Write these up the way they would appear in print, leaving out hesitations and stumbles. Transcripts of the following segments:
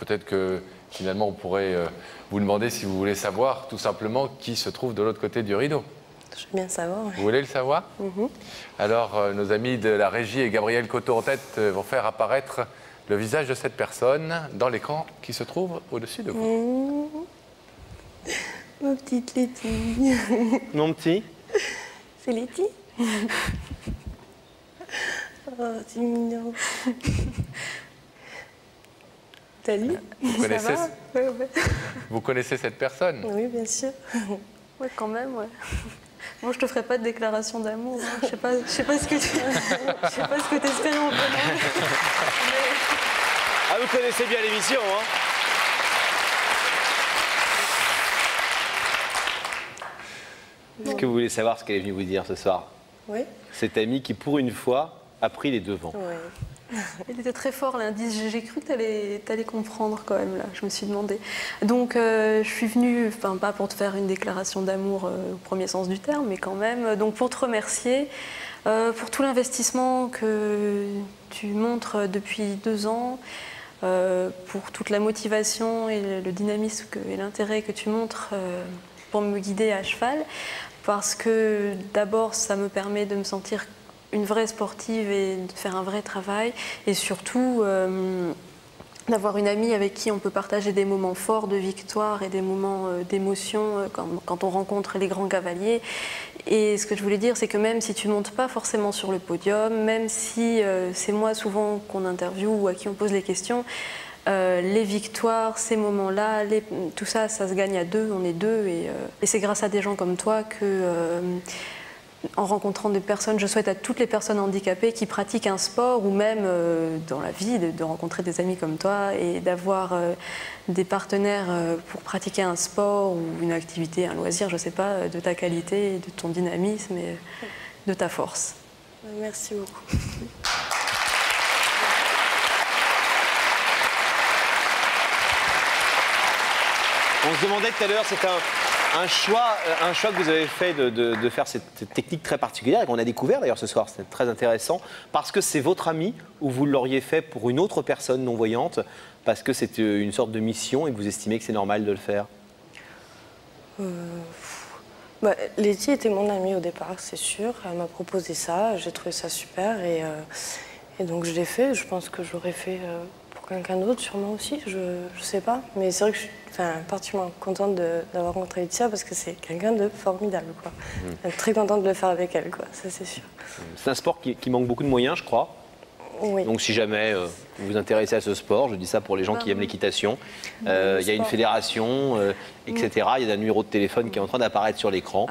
peut-être que finalement on pourrait vous demander si vous voulez savoir tout simplement qui se trouve de l'autre côté du rideau. Je veux bien savoir. Vous voulez le savoir? Alors, nos amis de la régie et Gabriel Coteau en tête vont faire apparaître le visage de cette personne dans l'écran qui se trouve au-dessus de vous. Ma petite Letty. Mon petit? C'est Letty? Oh, c'est mignon. Salut. Vous connaissez cette personne? Oui, bien sûr. Ouais, quand même, ouais. Moi, je te ferai pas de déclaration d'amour. Hein. Je sais pas ce que tu espères en prenant. Ah, vous connaissez bien l'émission, hein? Est-ce que vous voulez savoir ce qu'elle est venue vous dire ce soir? Oui. Cette amie qui, pour une fois, a pris les devants. Oui. Il était très fort l'indice. J'ai cru que tu allais comprendre quand même, là. Je me suis demandé. Donc, je suis venue, enfin, pas pour te faire une déclaration d'amour au premier sens du terme, mais quand même, donc pour te remercier pour tout l'investissement que tu montres depuis 2 ans, pour toute la motivation et le dynamisme et l'intérêt que tu montres pour me guider à cheval, parce que d'abord, ça me permet de me sentir une vraie sportive et de faire un vrai travail, et surtout d'avoir une amie avec qui on peut partager des moments forts de victoire et des moments d'émotion quand on rencontre les grands cavaliers. Et ce que je voulais dire, c'est que même si tu montes pas forcément sur le podium, même si c'est moi souvent qu'on interviewe ou à qui on pose les questions, les victoires, ces moments-là, tout ça, ça se gagne à deux, on est deux, et c'est grâce à des gens comme toi que en rencontrant des personnes, je souhaite à toutes les personnes handicapées qui pratiquent un sport ou même dans la vie de rencontrer des amis comme toi et d'avoir des partenaires pour pratiquer un sport ou une activité, un loisir, je ne sais pas, de ta qualité, de ton dynamisme et de ta force. Merci beaucoup. On se demandait tout à l'heure, c'est un choix que vous avez fait de faire cette technique très particulière et qu'on a découvert d'ailleurs ce soir, c'est très intéressant, parce que c'est votre ami ou vous l'auriez fait pour une autre personne non-voyante, parce que c'est une sorte de mission et que vous estimez que c'est normal de le faire? Letty était mon amie au départ, c'est sûr. Elle m'a proposé ça, j'ai trouvé ça super et donc je l'ai fait. Je pense que je l'aurais fait pour quelqu'un d'autre, sûrement aussi, je sais pas. Mais c'est vrai que je suis particulièrement contente d'avoir rencontré Letty parce que c'est quelqu'un de formidable, quoi. Très contente de le faire avec elle, quoi, ça c'est sûr. C'est un sport qui manque beaucoup de moyens, je crois. Oui. Donc si jamais vous vous intéressez à ce sport, je dis ça pour les gens qui aiment l'équitation, il y a une fédération, etc. Il y a un numéro de téléphone qui est en train d'apparaître sur l'écran.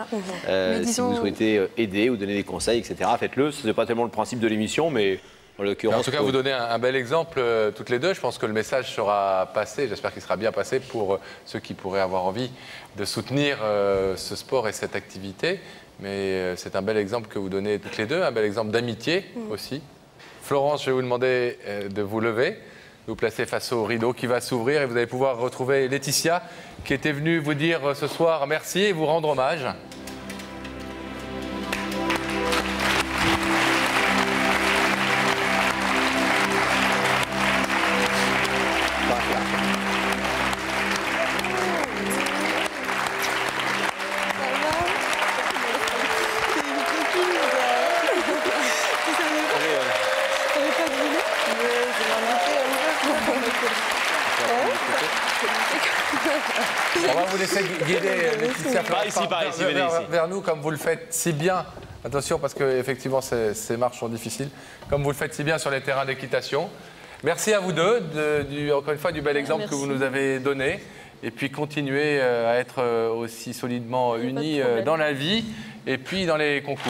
Si vous souhaitez aider ou donner des conseils, etc., faites-le. Ce n'est pas tellement le principe de l'émission, mais en l'occurrence... En tout cas, vous donnez un bel exemple toutes les deux. Je pense que le message sera passé, j'espère qu'il sera bien passé pour ceux qui pourraient avoir envie de soutenir ce sport et cette activité. Mais c'est un bel exemple que vous donnez toutes les deux, un bel exemple d'amitié aussi. Florence, je vais vous demander de vous lever, de vous placer face au rideau qui va s'ouvrir et vous allez pouvoir retrouver Laetitia qui était venue vous dire ce soir merci et vous rendre hommage. On va vous laisser guider Laetitia vers nous comme vous le faites si bien. Attention parce qu'effectivement ces marches sont difficiles. Comme vous le faites si bien sur les terrains d'équitation. Merci à vous deux, encore une fois, du bel exemple que vous nous avez donné. Et puis continuez à être aussi solidement unis dans la vie et puis dans les concours.